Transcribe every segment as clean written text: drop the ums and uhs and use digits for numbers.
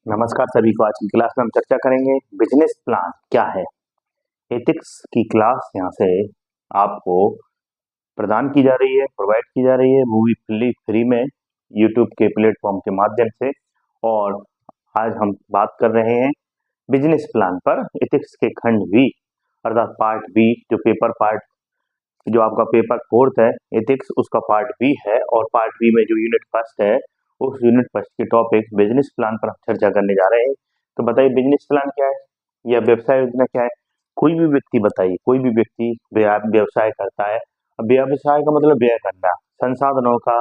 नमस्कार सभी को। आज की क्लास में हम चर्चा करेंगे बिजनेस प्लान क्या है। एथिक्स की क्लास यहाँ से आपको प्रदान की जा रही है, प्रोवाइड की जा रही है, वो भी फ्री में यूट्यूब के प्लेटफॉर्म के माध्यम से। और आज हम बात कर रहे हैं बिजनेस प्लान पर। एथिक्स के खंड बी अर्थात पार्ट बी, जो पेपर पार्ट जो आपका पेपर फोर्थ है एथिक्स, उसका पार्ट बी है। और पार्ट बी में जो यूनिट फर्स्ट है, उस यूनिट फर्स्ट के टॉपिक बिजनेस प्लान पर हम चर्चा करने जा रहे हैं। तो बताइए बिजनेस प्लान क्या है या व्यवसाय योजना क्या है। कोई भी व्यक्ति बताइए, कोई भी व्यक्ति व्यवसाय करता है। अब व्यवसाय का मतलब व्यय करना, संसाधनों का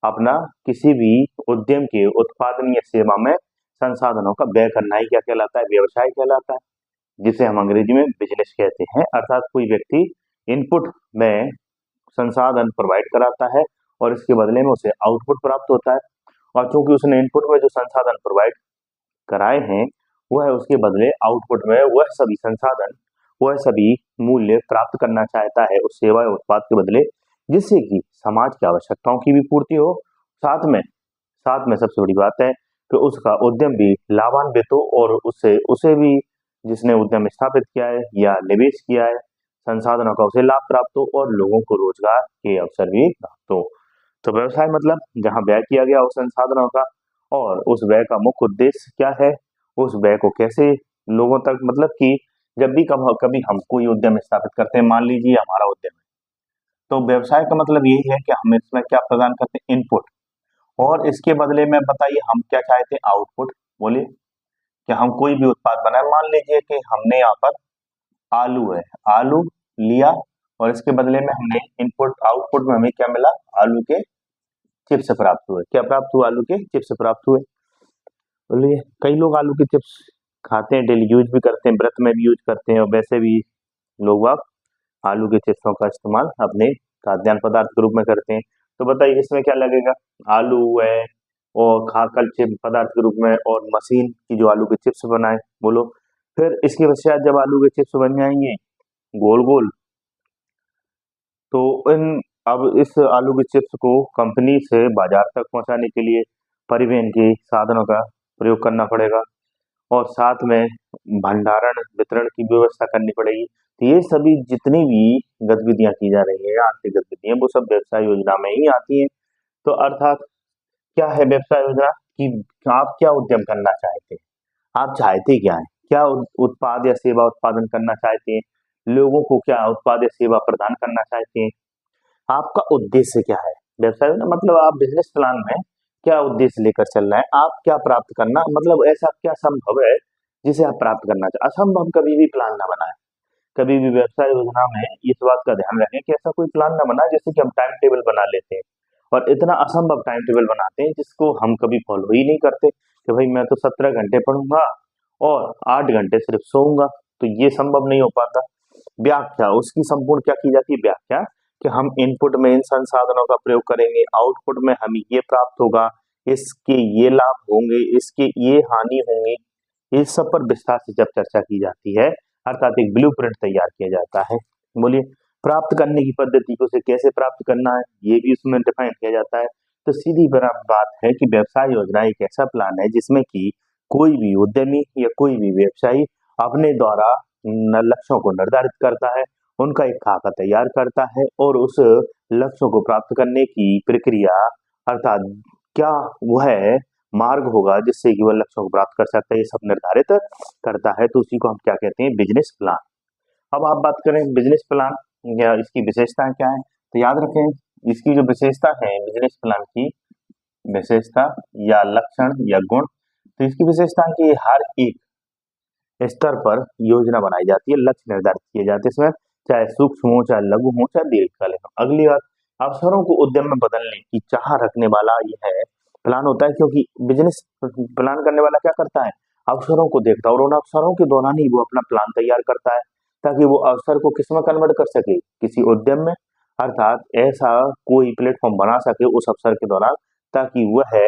अपना किसी भी उद्यम के उत्पादन या सेवा में संसाधनों का व्यय करना ही क्या कहलाता है, व्यवसाय कहलाता है, जिसे हम अंग्रेजी में बिजनेस कहते हैं। अर्थात कोई व्यक्ति इनपुट में संसाधन प्रोवाइड कराता है और इसके बदले में उसे आउटपुट प्राप्त होता है। और चूंकि उसने इनपुट में जो संसाधन प्रोवाइड कराए हैं, वह उसके बदले आउटपुट में वह सभी संसाधन, वह सभी मूल्य प्राप्त करना चाहता है उस सेवा या उत्पाद के बदले, जिससे कि समाज की आवश्यकताओं की भी पूर्ति हो। साथ में सबसे बड़ी बात है कि उसका उद्यम भी लाभान्वित हो और उससे उसे भी, जिसने उद्यम स्थापित किया है या निवेश किया है, संसाधनों का उसे लाभ प्राप्त हो और लोगों को रोजगार के अवसर भी प्राप्त हो। तो व्यवसाय मतलब जहां व्यय किया गया उस संसाधनों का, और उस व्यय का मुख्य उद्देश्य क्या है, उस व्यय को कैसे लोगों तक, मतलब कि जब भी कभी हम कोई उद्यम स्थापित करते हैं, मान लीजिए हमारा उद्यम है, तो व्यवसाय का मतलब यही है कि हम इसमें क्या प्रदान करते हैं, इनपुट, और इसके बदले में बताइए हम क्या चाहते हैं, आउटपुट। बोलिए कि हम कोई भी उत्पाद बनाए, मान लीजिए कि हमने यहाँ पर आलू है, आलू लिया और इसके बदले में हमने इनपुट, आउटपुट में हमें क्या मिला, आलू के चिप्स प्राप्त हुए। क्या प्राप्त हुआ, आलू के चिप्स प्राप्त हुए। बोलिए कई लोग आलू के चिप्स खाते हैं, डेली यूज भी करते हैं, व्रत में भी यूज करते हैं, और वैसे भी लोग आप आलू के चिप्सों का इस्तेमाल अपने खाद्यान्न पदार्थ के रूप में करते हैं। तो बताइए इसमें क्या लगेगा, आलू है और खाकर चिप्स पदार्थ के रूप में, और मशीन की जो आलू के चिप्स बनाए। बोलो फिर इसके पश्चात जब आलू के चिप्स बन जाएंगे गोल गोल, तो इन अब इस आलू के चिप्स को कंपनी से बाजार तक पहुंचाने के लिए परिवहन के साधनों का प्रयोग करना पड़ेगा, और साथ में भंडारण वितरण की व्यवस्था करनी पड़ेगी। तो ये सभी जितनी भी गतिविधियां की जा रही है, आर्थिक गतिविधियां, वो सब व्यवसाय योजना में ही आती हैं। तो अर्थात क्या है व्यवसाय योजना, कि आप क्या उद्यम करना चाहते हैं, आप चाहते क्या है, क्या उत्पाद या सेवा उत्पादन करना चाहते हैं, लोगों को क्या उत्पाद या सेवा प्रदान करना चाहते हैं, आपका उद्देश्य क्या है। व्यवसाय योजना मतलब आप बिजनेस प्लान में क्या उद्देश्य लेकर चल रहे हैं, आप क्या प्राप्त करना, मतलब ऐसा क्या संभव है जिसे आप प्राप्त करना चाहते। असंभव कभी भी प्लान ना बनाए। कभी भी व्यवसाय योजना में इस बात का ध्यान रखें कि ऐसा कोई प्लान ना बनाए जैसे कि हम टाइम टेबल बना लेते हैं और इतना असंभव टाइम टेबल बनाते हैं जिसको हम कभी फॉलो ही नहीं करते, कि भाई मैं तो 17 घंटे पढ़ूंगा और 8 घंटे सिर्फ सोऊंगा। तो ये संभव नहीं हो पाता। व्याख्या उसकी संपूर्ण क्या की जाती है, व्याख्या, कि हम इनपुट में इन संसाधनों का प्रयोग करेंगे, आउटपुट में हमें ये प्राप्त होगा, इसके ये लाभ होंगे, इसके ये हानि होंगी। इस सब पर विस्तार से जब चर्चा की जाती है, अर्थात एक ब्लूप्रिंट तैयार किया जाता है। बोलिए प्राप्त करने की पद्धति को उसे कैसे प्राप्त करना है, ये भी उसमें डिफाइन किया जाता है। तो सीधी बात है कि व्यवसाय योजना एक ऐसा प्लान है जिसमें कि कोई भी उद्यमी या कोई भी व्यवसायी अपने द्वारा लक्ष्यों को निर्धारित करता है, उनका एक खाका तैयार करता है, और उस लक्ष्यों को प्राप्त करने की प्रक्रिया, अर्थात क्या वह मार्ग होगा जिससे कि वह लक्ष्यों को प्राप्त कर सकता है, ये सब निर्धारित करता है। तो उसी को हम क्या कहते हैं, बिजनेस प्लान। अब आप बात करें बिजनेस प्लान या इसकी विशेषताएं क्या है, तो याद रखें इसकी जो विशेषता है बिजनेस प्लान की, विशेषता या लक्षण या गुण, तो इसकी विशेषता की हर एक स्तर पर योजना बनाई जाती है, लक्ष्य निर्धारित किए जाते हैं इसमें, चाहे सूक्ष्म हो, चाहे लघु हो, चाहे दीर्घकालीन हो। अगली बात, अवसरों को उद्यम में बदलने की चाह रखने वाला यह प्लान होता है, क्योंकि बिजनेस प्लान करने वाला क्या करता है, अवसरों को देखता है और उन अवसरों के दौरान ही वो अपना प्लान तैयार करता है, ताकि वो अवसर को किस में कन्वर्ट कर सके, किसी उद्यम में, अर्थात ऐसा कोई प्लेटफॉर्म बना सके उस अवसर के दौरान, ताकि वह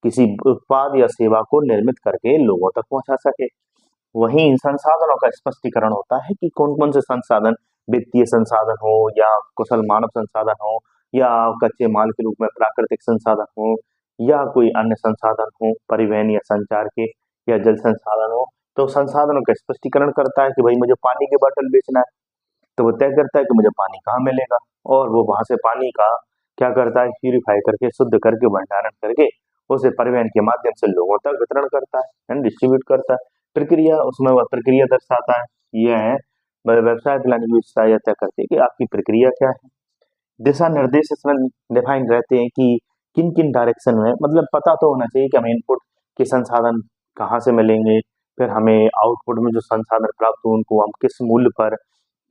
किसी उत्पाद या सेवा को निर्मित करके लोगों तक पहुंचा सके। वहीं इन संसाधनों का स्पष्टीकरण होता है कि कौन कौन से संसाधन, वित्तीय संसाधन हो या कुशल मानव संसाधन हो या कच्चे माल के रूप में प्राकृतिक संसाधन हो या कोई अन्य संसाधन हो, परिवहन या संचार के, या जल संसाधन हो, तो संसाधनों का स्पष्टीकरण करता है कि भाई मुझे पानी की बोतल बेचना है, तो वो तय करता है कि मुझे पानी कहाँ मिलेगा, और वो वहां से पानी का क्या करता है, प्यूरिफाई करके, शुद्ध करके, भंडारण करके उसे परिवहन के माध्यम से लोगों तक वितरण करता है एंड डिस्ट्रीब्यूट करता है। प्रक्रिया, उसमें वह प्रक्रिया दर्शाता है। यह है व्यवसाय प्लानिंग व्यवस्था यह तय करती है कि आपकी प्रक्रिया क्या है। दिशा निर्देश इसमें डिफाइन रहते हैं कि किन किन डायरेक्शन में, मतलब पता तो होना चाहिए कि हमें इनपुट के संसाधन कहाँ से मिलेंगे, फिर हमें आउटपुट में जो संसाधन प्राप्त हो उनको हम किस मूल्य पर,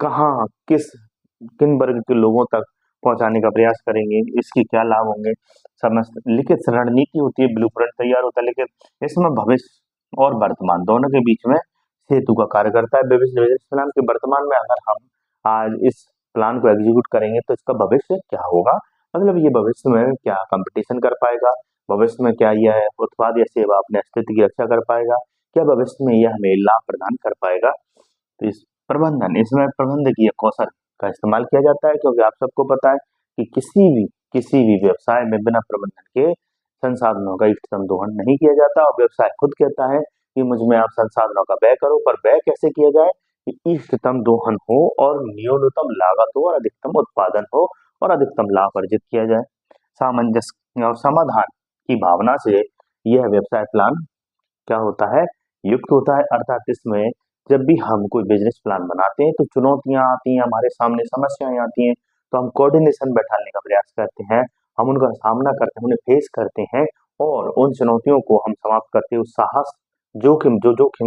कहाँ, किन वर्ग के लोगों तक पहुंचाने का प्रयास करेंगे, इसके क्या लाभ होंगे, समस्त लिखित रणनीति होती है, ब्लूप्रिंट तैयार होता है। लेकिन इसमें भविष्य और वर्तमान दोनों के बीच में सेतु का कार्य करता है। बिजनेस प्लान के वर्तमान में अगर हम आज इस प्लान को एग्जीक्यूट करेंगे तो इसका भविष्य क्या होगा, मतलब ये भविष्य में क्या कंपटीशन कर पाएगा, भविष्य में क्या यह उत्पाद या सेवा अपने अस्तित्व की रक्षा कर पाएगा, क्या भविष्य में यह हमें लाभ प्रदान कर पाएगा। तो इस प्रबंधन, इसमें प्रबंधकीय कौशल का इस्तेमाल किया जाता है, क्योंकि आप सबको पता है कि किसी भी व्यवसाय में बिना प्रबंधन के संसाधनों का इष्टतम दोहन नहीं किया जाता। और व्यवसाय खुद कहता है कि मुझ में आप संसाधनों का व्यय करो, पर व्यय कैसे किया जाए कि इष्टतम दोहन हो और न्यूनतम लागत हो और अधिकतम उत्पादन हो और अधिकतम लाभ अर्जित किया जाए। सामंजस्य और समाधान की भावना से यह व्यवसाय प्लान क्या होता है, युक्त होता है। अर्थात इसमें जब भी हम कोई बिजनेस प्लान बनाते हैं तो चुनौतियां आती हैं, हमारे सामने समस्याएं आती हैं, तो हम कोऑर्डिनेशन बैठाने का प्रयास करते हैं, हम उनका सामना करते हैं, उन्हें फेस करते हैं, और उन चुनौतियों को हम समाप्त करते हैं। उस साहस, जोखिम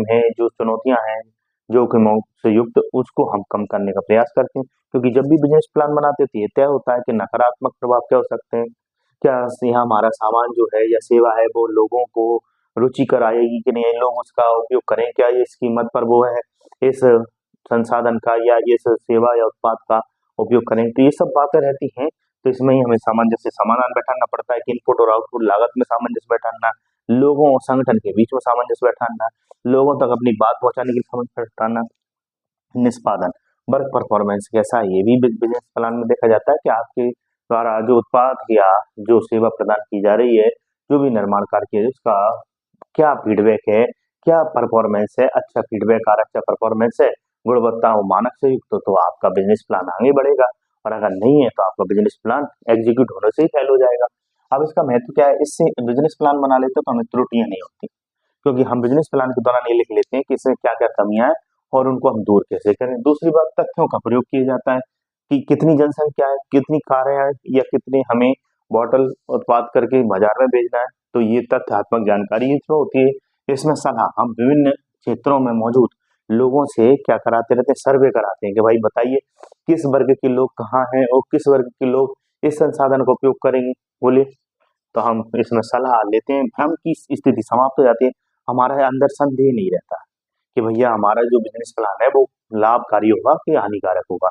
है, जो चुनौतियां हैं, जोखिमों से युक्त, उसको हम कम करने का प्रयास करते हैं। क्योंकि जब भी बिजनेस प्लान बनाते थे, ये तय होता है कि नकारात्मक प्रभाव क्या हो सकते हैं, क्या यहाँ हमारा सामान जो है या सेवा है वो लोगों को रुचिकर आएगी कि नहीं, लोग उसका उपयोग करें क्या, ये इस कीमत पर वो है, इस संसाधन का या इस सेवा या उत्पाद का उपयोग करें, तो ये सब बातें रहती हैं। तो इसमें ही हमें सामंजस्य समाधान बैठाना पड़ता है कि इनपुट और आउटपुट लागत में सामंजस्य बैठाना, लोगों और संगठन के बीच में सामंजस्य बैठाना, लोगों तक अपनी बात पहुंचाने के लिए सामंजस्य बैठाना। निष्पादन, वर्क परफॉर्मेंस कैसा है, ये भी बिजनेस प्लान में देखा जाता है कि आपके द्वारा जो उत्पाद या जो सेवा प्रदान की जा रही है, जो भी निर्माण कार्य किया है, उसका क्या फीडबैक है, क्या परफॉर्मेंस है, अच्छा फीडबैक आ रहा है, अच्छा परफॉर्मेंस है, गुणवत्ता और मानक से युक्त, तो आपका बिजनेस प्लान आगे बढ़ेगा। और अगर नहीं है तो आपका बिजनेस प्लान एग्जीक्यूट होने से ही फेल हो जाएगा। अब इसका महत्व क्या है, इससे बिजनेस प्लान बना लेते तो हमें त्रुटियां नहीं होती, क्योंकि हम बिजनेस प्लान के दौरान ये लिख लेते हैं कि इसमें क्या क्या कमियां हैं और उनको हम दूर कैसे करें। दूसरी बात, तथ्यों का प्रयोग किया जाता है कि कितनी जनसंख्या है, कितनी कारें हैं, या कितने हमें बॉटल उत्पाद करके बाजार में भेजना है, तो ये तथ्यात्मक जानकारी इसमें होती है। इसमें सलाह, हम विभिन्न क्षेत्रों में मौजूद लोगों से क्या कराते रहते हैं, सर्वे कराते हैं कि भाई बताइए किस वर्ग के लोग कहाँ हैं और किस वर्ग के लोग इस संसाधन का उपयोग करेंगे, बोलिए। तो हम इसमें सलाह लेते हैं, भ्रम की स्थिति समाप्त हो जाती है, हमारे अंदर संदेह नहीं रहता कि भैया हमारा जो बिजनेस प्लान है वो लाभकारी होगा कि हानिकारक होगा।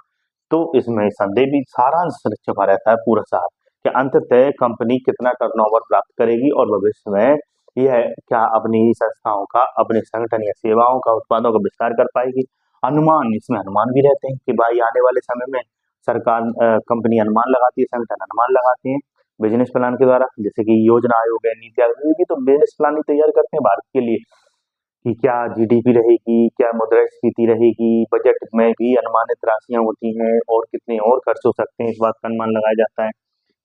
तो इसमें संदेह भी, सारांश छुपा रहता है पूरा सार कि अंततः कंपनी कितना टर्नओवर प्राप्त करेगी और भविष्य में यह क्या अपनी ही संस्थाओं का, अपने संगठन या सेवाओं का, उत्पादों का विस्तार कर पाएगी। अनुमान, इसमें अनुमान भी रहते हैं कि भाई आने वाले समय में सरकार, कंपनी अनुमान लगाती है, संगठन अनुमान लगाते हैं बिजनेस प्लान के द्वारा, जैसे कि योजना आयोग है, नीति आयोग, ये भी तो बिजनेस प्लान ही तैयार करते हैं भारत के लिए कि क्या जीडीपी रहेगी, क्या मुद्रास्फीति रहेगी, बजट में भी अनुमानित राशियां होती हैं और कितने और खर्च हो सकते हैं, इस बात का अनुमान लगाया जाता है।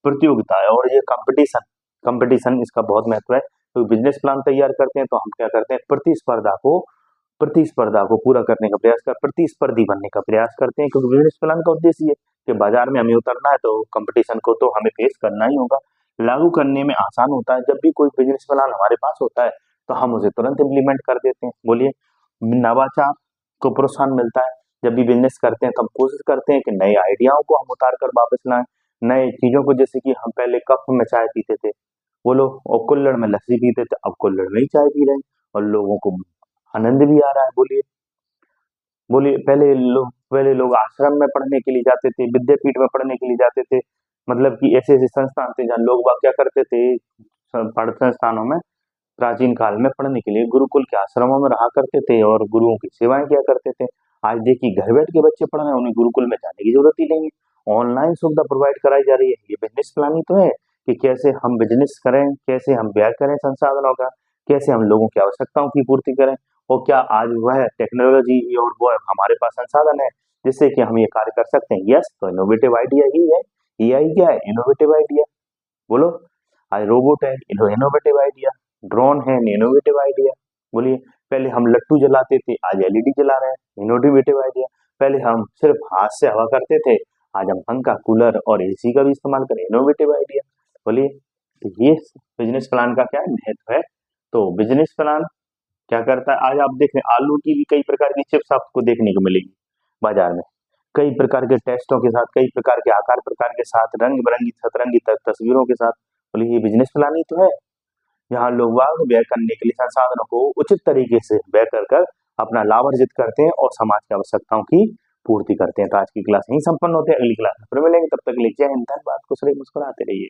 प्रतियोगिता है और ये कंपटीशन, कंपटीशन इसका बहुत महत्व है। तो बिजनेस प्लान तैयार करते हैं तो हम क्या करते हैं, प्रतिस्पर्धा को पूरा करने का प्रयास कर, प्रतिस्पर्धी बनने का प्रयास करते हैं, क्योंकि बिजनेस प्लान का उद्देश्य ये कि बाजार में हमें उतरना है तो कंपटीशन को तो हमें फेस करना ही होगा। लागू करने में आसान होता है, जब भी कोई बिजनेस प्लान हमारे पास होता है तो हम उसे तुरंत इम्प्लीमेंट कर देते हैं, बोलिए। नवाचार को प्रोत्साहन मिलता है, जब भी बिजनेस करते हैं तो हम कोशिश करते हैं कि नए आइडियाओं को हम उतार कर वापस लाएं, नए चीजों को, जैसे कि हम पहले कप में चाय पीते थे, वो लोग, और कुल्हड़ में लस्सी पीते थे, अब कुल्हड़ में ही चाय पी रहे हैं और लोगों को आनंद भी आ रहा है, बोलिए। बोलिए, पहले लोग आश्रम में पढ़ने के लिए जाते थे, विद्यापीठ में पढ़ने के लिए जाते थे, मतलब कि ऐसे ऐसे संस्थान थे जहाँ लोग बाग क्या करते थे, पढ़ संस्थानों में प्राचीन काल में पढ़ने के लिए गुरुकुल के आश्रमों में रहा करते थे और गुरुओं की सेवाएं किया करते थे। आज देखिए घर बैठ के बच्चे पढ़ रहे हैं, उन्हें गुरुकुल में जाने की जरूरत ही नहीं है, ऑनलाइन सुविधा प्रोवाइड कराई जा रही है। ये बिजनेस प्लान ही तो है कि कैसे हम बिजनेस करें, कैसे हम व्यय करें संसाधनों का, कैसे हम लोगों की आवश्यकताओं की पूर्ति करें, और क्या आज वह टेक्नोलॉजी और वो हमारे पास संसाधन है जिससे कि हम ये कार्य कर सकते हैं। यस, तो इनोवेटिव आइडिया ही है। एआई क्या है? Innovative idea. बोलो, आज रोबोट है, इनोवेटिव आइडिया। ड्रोन है, इनोवेटिव आइडिया। बोलिए, पहले हम लट्टू जलाते थे, आज एलईडी जला रहे हैं, इनोवेटिव आइडिया। पहले हम सिर्फ हाथ से हवा करते थे, आज हम पंखा, कूलर और एसी का भी इस्तेमाल करें, इनोवेटिव आइडिया। बोलिए, तो ये बिजनेस प्लान का क्या है? महत्व है। तो बिजनेस प्लान क्या करता है? आज आप देखें, आलू की भी कई प्रकार की चिप्स आपको देखने को मिलेगी बाजार में, कई प्रकार के टेस्टों के साथ, कई प्रकार के आकार प्रकार के साथ, रंग बिरंगी सतरंगी तस्वीरों के साथ। बोले, ये बिजनेस प्लान ही तो है। यहाँ लोग वाग व्यय करने के लिए संसाधनों को उचित तरीके से व्यय कर अपना लाभ अर्जित करते हैं और समाज की आवश्यकताओं की पूर्ति करते हैं। तो आज की क्लास यहीं संपन्न होते हैं। अगली क्लास में फिर मिलेंगे, तब तक के लिए जय हिंद, धन्यवाद, खुश रहिए, मुस्कुराते रहिए।